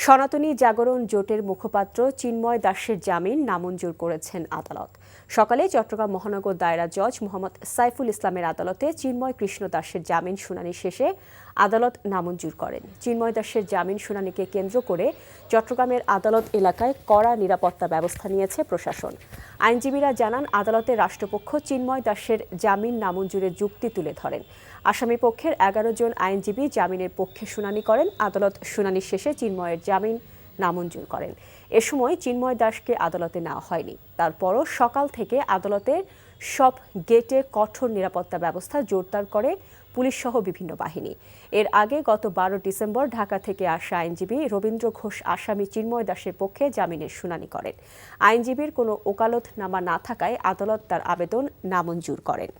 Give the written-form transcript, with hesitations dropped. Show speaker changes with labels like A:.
A: সনাতনী জাগরণ জোটের মুখপাত্র চিন্ময় দাসের জামিন নামঞ্জুর করেছেন আদালত। সকালে চট্টগ্রাম মহানগর দায়রা জজ মোহাম্মদ সাইফুল ইসলামের আদালতে চিন্ময় কৃষ্ণ দাসের জামিন শুনানি শেষে আদালত নামঞ্জুর করেন। চিন্ময় দাসের জামিন শুনানিকে কেন্দ্র করে চট্টগ্রামের আদালত এলাকায় কড়া নিরাপত্তা ব্যবস্থা নিয়েছে প্রশাসন। আইনজীবীরা জানান, আদালতে রাষ্ট্রপক্ষ চিন্ময় দাসের জামিন নামঞ্জুরের যুক্তি তুলে ধরেন। আসামি পক্ষের 11 জন আইনজীবী জামিনের পক্ষে শুনানি করেন। আদালত শুনানি শেষে চিন্ময়ের জামিন নামঞ্জুর করেন। এ সময় চিন্ময় দাসকে আদালতে নেওয়া হয়নি। তারপরও সকাল থেকে আদালতের সব গেটে কঠোর নিরাপত্তা ব্যবস্থা জোরদার করে পুলিশ সহ বিভিন্ন বাহিনী। এর আগে গত 12 ডিসেম্বর ঢাকা থেকে আসা আইনজীবী রবীন্দ্র ঘোষ আসামি চিন্ময় দাসের পক্ষে জামিনের শুনানি করেন। আইনজীবীর কোনো ওকালতনামা না থাকায় আদালত তার আবেদন নামঞ্জুর করেন।